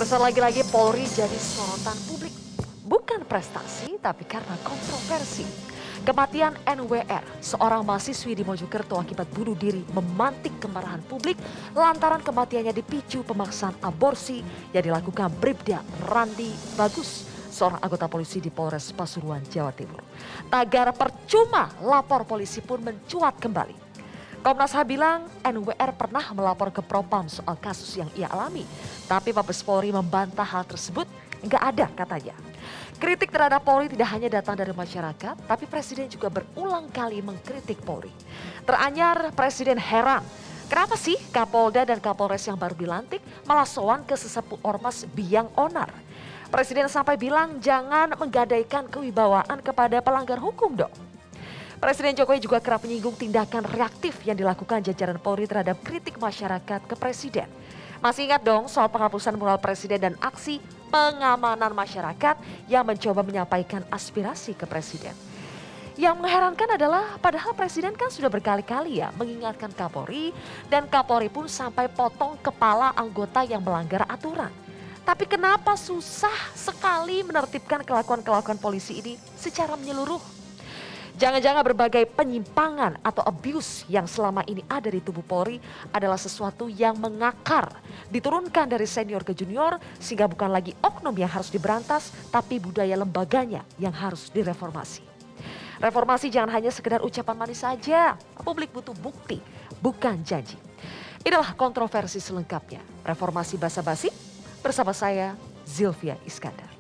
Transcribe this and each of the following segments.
Pemirsa, lagi-lagi Polri jadi sorotan publik. Bukan prestasi, tapi karena kontroversi. Kematian NWR, seorang mahasiswi di Mojokerto akibat bunuh diri, memantik kemarahan publik lantaran kematiannya dipicu pemaksaan aborsi yang dilakukan Bribda Randi Bagus, seorang anggota polisi di Polres Pasuruan, Jawa Timur. Tagar percuma lapor polisi pun mencuat kembali. Komnas HAM bilang NWR pernah melapor ke Propam soal kasus yang ia alami. Tapi Mabes Polri membantah hal tersebut, nggak ada katanya. Kritik terhadap Polri tidak hanya datang dari masyarakat, tapi Presiden juga berulang kali mengkritik Polri. Teranyar Presiden heran, kenapa sih Kapolda dan Kapolres yang baru dilantik malah sowan ke sesepuh ormas biang onar. Presiden sampai bilang jangan menggadaikan kewibawaan kepada pelanggar hukum dong. Presiden Jokowi juga kerap menyinggung tindakan reaktif yang dilakukan jajaran Polri terhadap kritik masyarakat ke Presiden. Masih ingat dong soal penghapusan mural Presiden dan aksi pengamanan masyarakat yang mencoba menyampaikan aspirasi ke Presiden. Yang mengherankan adalah padahal Presiden kan sudah berkali-kali ya mengingatkan Kapolri dan Kapolri pun sampai potong kepala anggota yang melanggar aturan. Tapi kenapa susah sekali menertibkan kelakuan-kelakuan polisi ini secara menyeluruh? Jangan-jangan berbagai penyimpangan atau abuse yang selama ini ada di tubuh Polri adalah sesuatu yang mengakar, diturunkan dari senior ke junior sehingga bukan lagi oknum yang harus diberantas, tapi budaya lembaganya yang harus direformasi. Reformasi jangan hanya sekedar ucapan manis saja, publik butuh bukti, bukan janji. Inilah kontroversi selengkapnya, reformasi basa-basi bersama saya Zilvia Iskandar.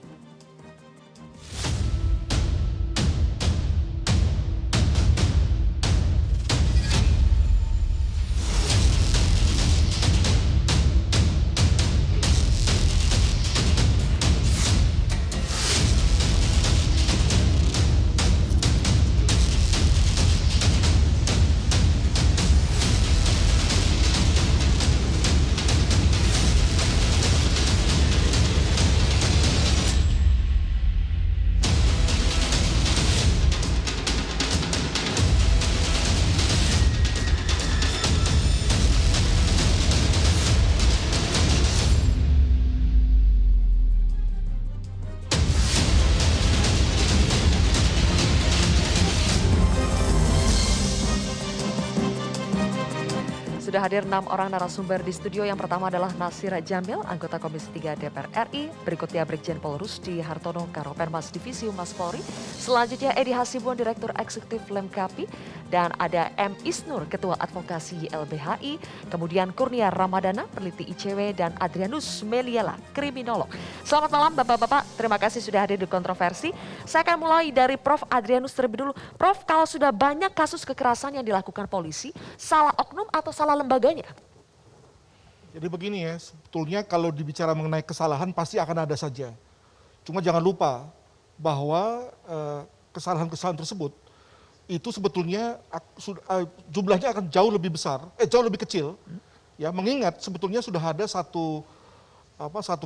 Sudah hadir 6 orang narasumber di studio. Yang pertama adalah Nasir Jamil, anggota Komisi 3 DPR RI. Berikutnya Brigjen Pol Rusdi Hartono, Karopenmas Divisi Humas Polri. Selanjutnya Edi Hasibuan, Direktur Eksekutif Lemkapi. Dan ada M. Isnur, Ketua Advokasi YLBHI. Kemudian Kurnia Ramadana, Peneliti ICW. Dan Adrianus Meliala, Kriminolog. Selamat malam Bapak-Bapak, terima kasih sudah hadir di kontroversi. Saya akan mulai dari Prof. Adrianus terlebih dulu. Prof, kalau sudah banyak kasus kekerasan yang dilakukan polisi, salah oknum atau salah lembaganya? Jadi begini ya, sebetulnya kalau dibicara mengenai kesalahan pasti akan ada saja. Cuma jangan lupa bahwa kesalahan-kesalahan tersebut itu sebetulnya jumlahnya akan jauh lebih besar, jauh lebih kecil. Ya, mengingat sebetulnya sudah ada satu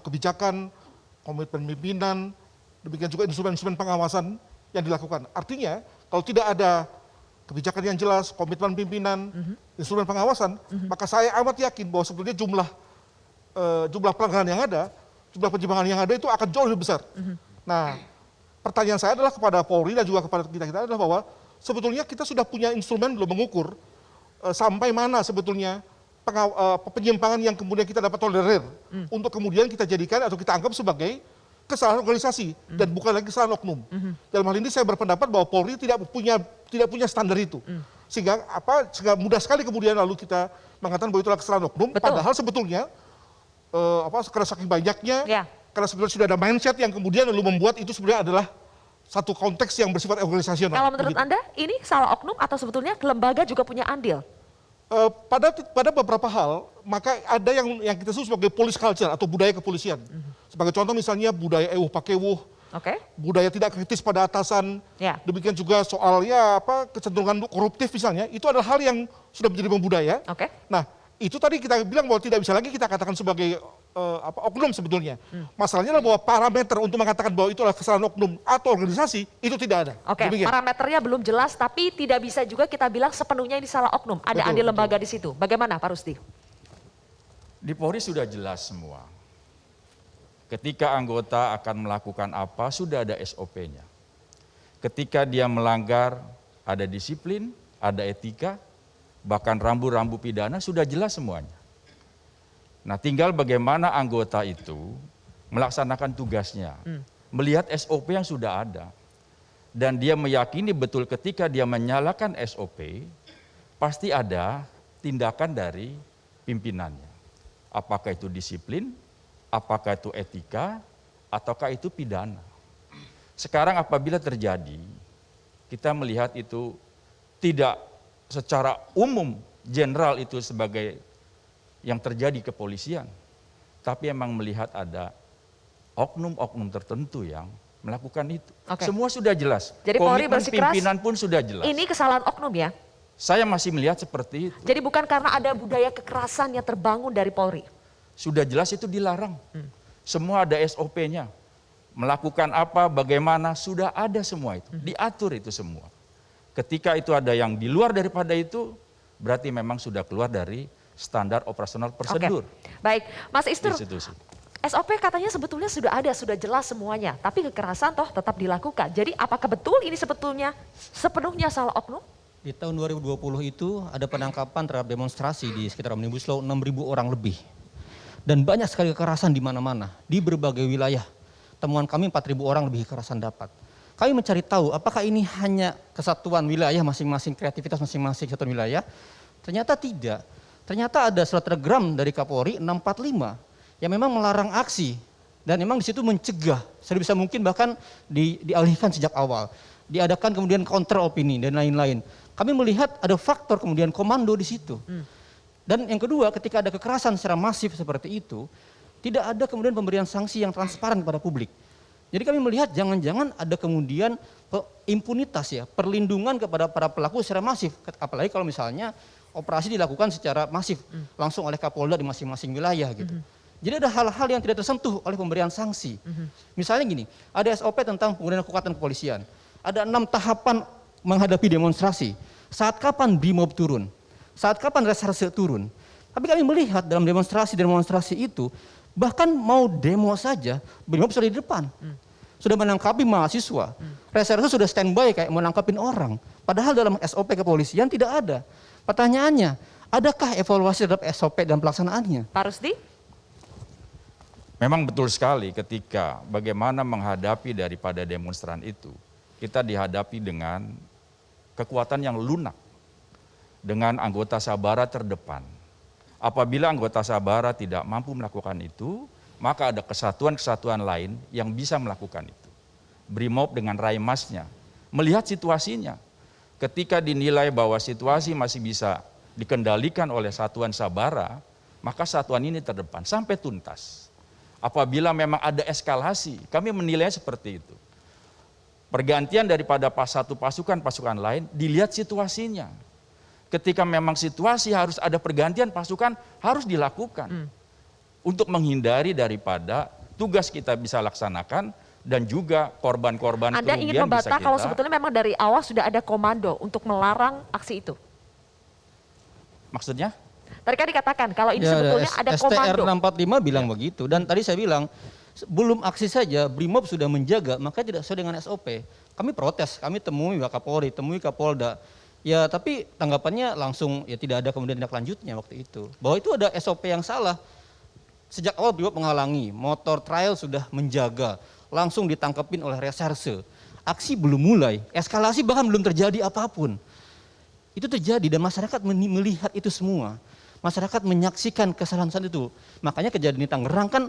kebijakan, komitmen pimpinan, demikian juga instrumen-instrumen pengawasan yang dilakukan. Artinya kalau tidak ada kebijakan yang jelas, komitmen pimpinan, instrumen pengawasan, maka saya amat yakin bahwa sebetulnya jumlah pelanggaran yang ada, jumlah penyimpangan yang ada itu akan jauh lebih besar. Nah, pertanyaan saya adalah kepada Polri dan juga kepada kita adalah bahwa sebetulnya kita sudah punya instrumen belum mengukur sampai mana sebetulnya penyimpangan yang kemudian kita dapat tolerir untuk kemudian kita jadikan atau kita anggap sebagai kesalahan organisasi dan bukan lagi kesalahan oknum. Dalam hal ini saya berpendapat bahwa Polri tidak punya standar itu. Sehingga mudah sekali kemudian lalu kita mengatakan bahwa itulah kesalahan oknum. Betul. Padahal sebetulnya karena saking banyaknya, karena sebetulnya sudah ada mindset yang kemudian lalu membuat itu sebenarnya adalah satu konteks yang bersifat organisasional. Kalau menurut Anda ini salah oknum atau sebetulnya lembaga juga punya andil? Pada beberapa hal, maka ada yang kita sebut sebagai police culture atau budaya kepolisian. Sebagai contoh misalnya budaya ewuh pakewuh, budaya tidak kritis pada atasan, demikian juga soalnya kecenderungan koruptif misalnya, itu adalah hal yang sudah menjadi membudaya. Nah, itu tadi kita bilang bahwa tidak bisa lagi kita katakan sebagai oknum sebetulnya. Masalahnya adalah bahwa parameter untuk mengatakan bahwa itu adalah kesalahan oknum atau organisasi itu tidak ada. Parameternya belum jelas, tapi tidak bisa juga kita bilang sepenuhnya ini salah oknum. Ada andil lembaga di situ. Bagaimana Pak Rusdi? Di Polri sudah jelas semua. Ketika anggota akan melakukan apa, sudah ada SOP-nya. Ketika dia melanggar, ada disiplin, ada etika, bahkan rambu-rambu pidana sudah jelas semuanya. Nah, tinggal bagaimana anggota itu melaksanakan tugasnya, melihat SOP yang sudah ada. Dan dia meyakini betul ketika dia menyalakan SOP, pasti ada tindakan dari pimpinannya. Apakah itu disiplin, apakah itu etika, ataukah itu pidana. Sekarang apabila terjadi, kita melihat itu tidak secara umum general itu sebagai yang terjadi kepolisian, tapi emang melihat ada oknum-oknum tertentu yang melakukan itu. Oke. Semua sudah jelas. Jadi Polri Komitmen bersikeras, pimpinan pun sudah jelas. Ini kesalahan oknum ya? Saya masih melihat seperti itu. Jadi bukan karena ada budaya kekerasan yang terbangun dari Polri? Sudah jelas itu dilarang. Semua ada SOP-nya. Melakukan apa, bagaimana, sudah ada semua itu. Diatur itu semua. Ketika itu ada yang di luar daripada itu, berarti memang sudah keluar dari standar operasional prosedur. Oke. Baik, Mas Istur, Institusi. SOP katanya sebetulnya sudah ada, sudah jelas semuanya. Tapi kekerasan toh tetap dilakukan. Jadi apakah betul ini sebetulnya sepenuhnya salah oknum? Di tahun 2020 itu ada penangkapan terhadap demonstrasi di sekitar Omnibus Law 6.000 orang lebih. Dan banyak sekali kekerasan di mana-mana, di berbagai wilayah. Temuan kami 4.000 orang lebih kekerasan dapat. Kami mencari tahu apakah ini hanya kesatuan wilayah masing-masing, kreativitas masing-masing satu wilayah. Ternyata tidak. Ternyata ada surat telegram dari Kapolri 645 yang memang melarang aksi. Dan memang di situ mencegah, sebisa mungkin bahkan dialihkan sejak awal. Diadakan kemudian counter opini dan lain-lain. Kami melihat ada faktor kemudian komando di situ. Dan yang kedua, ketika ada kekerasan secara masif seperti itu, tidak ada kemudian pemberian sanksi yang transparan kepada publik. Jadi kami melihat jangan-jangan ada kemudian impunitas ya, perlindungan kepada para pelaku secara masif. Apalagi kalau misalnya operasi dilakukan secara masif, langsung oleh Kapolda di masing-masing wilayah gitu. Jadi ada hal-hal yang tidak tersentuh oleh pemberian sanksi. Misalnya gini, ada SOP tentang penggunaan kekuatan kepolisian. Ada 6 tahapan menghadapi demonstrasi. Saat kapan BRIMOB turun? Saat kapan reserse turun? Tapi kami melihat dalam demonstrasi itu, bahkan mau demo saja, BRIMOB sudah di depan. Sudah menangkapi mahasiswa. Reserse sudah standby kayak mau nangkapin orang. Padahal dalam SOP kepolisian tidak ada. Pertanyaannya, adakah evaluasi terhadap SOP dan pelaksanaannya? Pak Rusdi? Memang betul sekali ketika bagaimana menghadapi daripada demonstran itu, kita dihadapi dengan kekuatan yang lunak, dengan anggota sabara terdepan. Apabila anggota sabara tidak mampu melakukan itu, maka ada kesatuan-kesatuan lain yang bisa melakukan itu. BRIMOB dengan Raimasnya, melihat situasinya. Ketika dinilai bahwa situasi masih bisa dikendalikan oleh satuan sabara, maka satuan ini terdepan sampai tuntas. Apabila memang ada eskalasi, kami menilai seperti itu. Pergantian daripada satu pasukan lain, dilihat situasinya. Ketika memang situasi harus ada pergantian pasukan, harus dilakukan. Untuk menghindari daripada tugas kita bisa laksanakan, dan juga korban-korban Anda kerugian ingin membantah bisa kita. kalau sebetulnya memang dari awal sudah ada komando untuk melarang aksi itu? Maksudnya? Tadi kan dikatakan kalau ini Ya, sebetulnya ada komando. STR 645 bilang begitu. Dan tadi saya bilang, belum aksi saja BRIMOB sudah menjaga, maka tidak sesuai dengan SOP. Kami protes, kami temui Wakapolri, temui Kapolda. Ya tapi tanggapannya langsung ya tidak ada kemudian tindak lanjutnya waktu itu. Bahwa itu ada SOP yang salah. Sejak awal BRIMOB menghalangi, motor trail sudah menjaga, langsung ditangkepin oleh reserse. Aksi belum mulai, eskalasi bahkan belum terjadi apapun. Itu terjadi dan masyarakat melihat itu semua. Masyarakat menyaksikan kesalahan itu. Makanya kejadian di Tangerang kan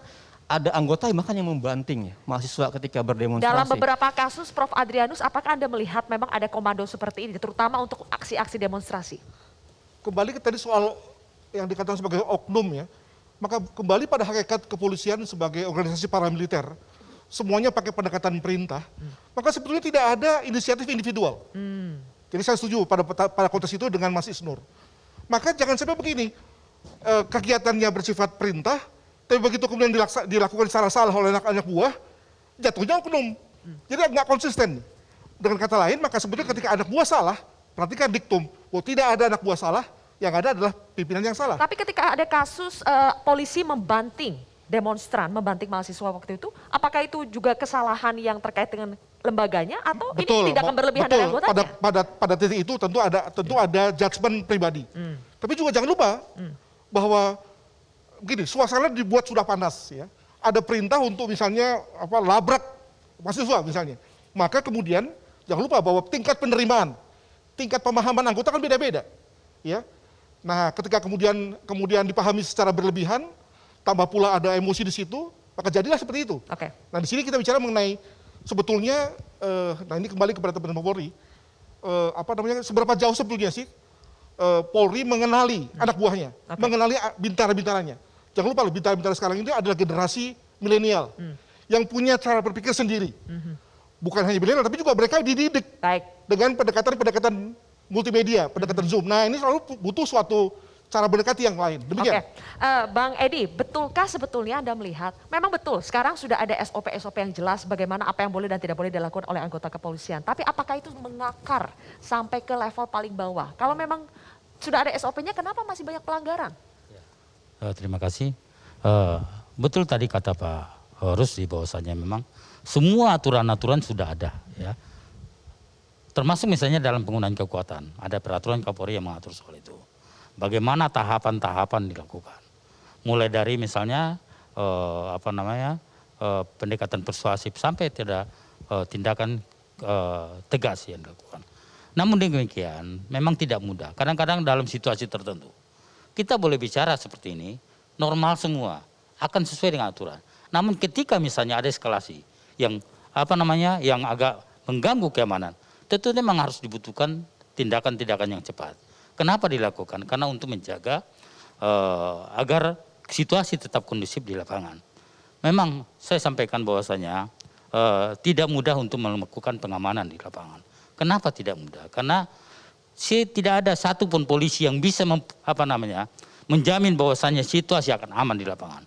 ada anggota yang bahkan yang membanting ya, mahasiswa ketika berdemonstrasi. Dalam beberapa kasus, Prof. Adrianus, apakah Anda melihat memang ada komando seperti ini, terutama untuk aksi-aksi demonstrasi? Kembali ke tadi soal yang dikatakan sebagai oknum ya, maka kembali pada hakikat kepolisian sebagai organisasi paramiliter, semuanya pakai pendekatan perintah, maka sebetulnya tidak ada inisiatif individual. Jadi saya setuju pada konteks itu dengan Mas Isnur. Maka jangan sampai begini, kegiatannya bersifat perintah, tapi begitu kemudian dilakukan secara salah oleh anak-anak buah, jatuhnya oknum. Jadi nggak konsisten. Dengan kata lain, maka sebetulnya ketika anak buah salah, perhatikan diktum, bahwa tidak ada anak buah salah, yang ada adalah pimpinan yang salah. Tapi ketika ada kasus polisi membanting demonstran membanting mahasiswa waktu itu, apakah itu juga kesalahan yang terkait dengan lembaganya atau ini tindakan berlebihan dari anggotanya? Pada titik itu tentu ada judgement pribadi. Tapi juga jangan lupa bahwa begini, suasana dibuat sudah panas ya. Ada perintah untuk misalnya labrak mahasiswa misalnya. Maka kemudian jangan lupa bahwa tingkat penerimaan, tingkat pemahaman anggota kan beda-beda. Ya. Nah, ketika kemudian dipahami secara berlebihan, tambah pula ada emosi di situ, maka jadilah seperti itu. Oke. Nah, di sini kita bicara mengenai sebetulnya, nah ini kembali kepada teman-teman Polri, seberapa jauh sebetulnya sih Polri mengenali anak buahnya, mengenali bintara-bintaranya. Jangan lupa loh, bintara-bintara sekarang ini adalah generasi milenial yang punya cara berpikir sendiri. Bukan hanya milenial, tapi juga mereka dididik dengan pendekatan multimedia, pendekatan Zoom. Nah, ini selalu butuh suatu cara mendekati yang lain. Demikian. Oke, Bang Edi, betulkah sebetulnya Anda melihat, memang betul sekarang sudah ada SOP-SOP yang jelas bagaimana apa yang boleh dan tidak boleh dilakukan oleh anggota kepolisian. Tapi apakah itu mengakar sampai ke level paling bawah? Kalau memang sudah ada SOP-nya, kenapa masih banyak pelanggaran? Terima kasih. Betul tadi kata Pak Rusdi bahwasanya memang semua aturan-aturan sudah ada. Ya. Termasuk misalnya dalam penggunaan kekuatan. Ada peraturan Kapolri yang mengatur soal itu. Bagaimana tahapan-tahapan dilakukan. Mulai dari misalnya pendekatan persuasif sampai tidak tindakan tegas yang dilakukan. Namun demikian memang tidak mudah. Kadang-kadang dalam situasi tertentu kita boleh bicara seperti ini, normal semua, akan sesuai dengan aturan. Namun ketika misalnya ada eskalasi yang yang agak mengganggu keamanan, tentu memang harus dibutuhkan tindakan-tindakan yang cepat. Kenapa dilakukan? Karena untuk menjaga agar situasi tetap kondusif di lapangan. Memang saya sampaikan bahwasanya tidak mudah untuk melakukan pengamanan di lapangan. Kenapa tidak mudah? Karena tidak ada satupun polisi yang bisa menjamin bahwasanya situasi akan aman di lapangan.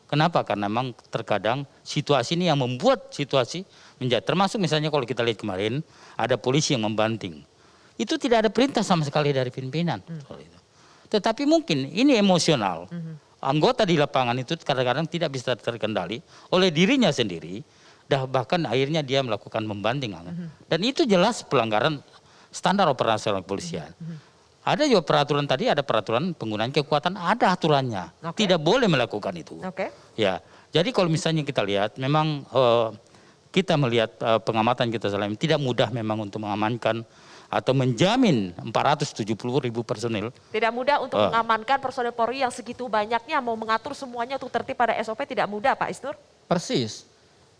Kenapa? Karena memang terkadang situasi ini yang membuat situasi menjadi, termasuk misalnya kalau kita lihat kemarin ada polisi yang membanting. Itu tidak ada perintah sama sekali dari pimpinan. Tetapi mungkin ini emosional. Anggota di lapangan itu kadang-kadang tidak bisa terkendali oleh dirinya sendiri. Bahkan akhirnya dia melakukan membanting. Dan itu jelas pelanggaran standar operasional kepolisian. Ada juga peraturan tadi, ada peraturan penggunaan kekuatan, ada aturannya. Tidak boleh melakukan itu. Ya, jadi kalau misalnya kita lihat, memang kita melihat pengamatan kita selama ini tidak mudah memang untuk mengamankan atau menjamin 470.000 personil. Tidak mudah untuk mengamankan personil Polri yang segitu banyaknya, mau mengatur semuanya untuk tertib pada SOP tidak mudah, Pak Isnur? Persis.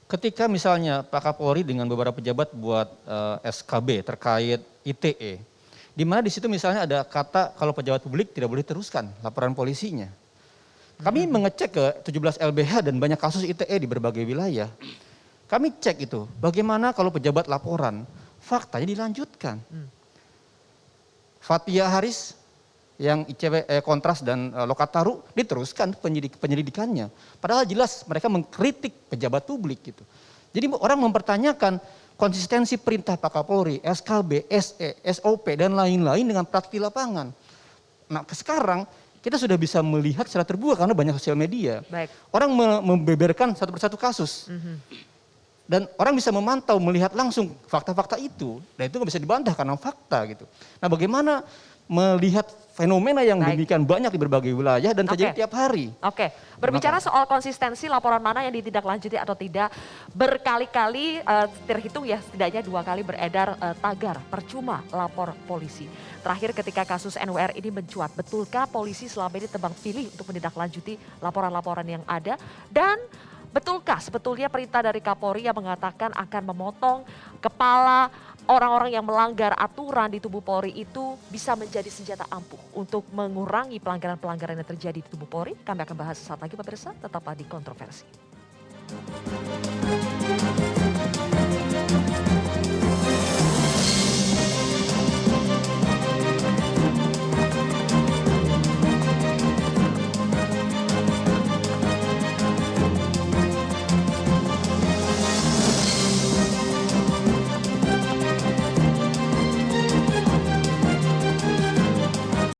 Ketika misalnya Pak Kapolri dengan beberapa pejabat buat SKB terkait ITE, di mana di situ misalnya ada kata kalau pejabat publik tidak boleh teruskan laporan polisinya. Kami mengecek ke 17 LBH dan banyak kasus ITE di berbagai wilayah. Kami cek itu, bagaimana kalau pejabat laporan, faktanya dilanjutkan. Fathia Haris yang ICW Kontras dan Lokataru diteruskan penyelidikannya. Padahal jelas mereka mengkritik pejabat publik gitu. Jadi orang mempertanyakan konsistensi perintah Pak Kapolri, SKB, SE, SOP dan lain-lain dengan praktik di lapangan. Nah, sekarang kita sudah bisa melihat secara terbuka karena banyak sosial media. Orang membeberkan satu persatu kasus. Dan orang bisa memantau, melihat langsung fakta-fakta itu. Dan itu nggak bisa dibantah karena fakta gitu. Nah, bagaimana melihat fenomena yang demikian banyak di berbagai wilayah dan terjadi tiap hari. Berbicara soal konsistensi laporan mana yang ditindaklanjuti atau tidak, berkali-kali terhitung ya setidaknya 2 kali beredar tagar percuma lapor polisi. Terakhir ketika kasus NWR ini mencuat, betulkah polisi selama ini tebang pilih untuk menindaklanjuti laporan-laporan yang ada? Dan betulkah sebetulnya perintah dari Kapolri yang mengatakan akan memotong kepala orang-orang yang melanggar aturan di tubuh Polri itu bisa menjadi senjata ampuh untuk mengurangi pelanggaran-pelanggaran yang terjadi di tubuh Polri? Kami akan bahas sesaat lagi pemirsa, tetaplah di Kontroversi.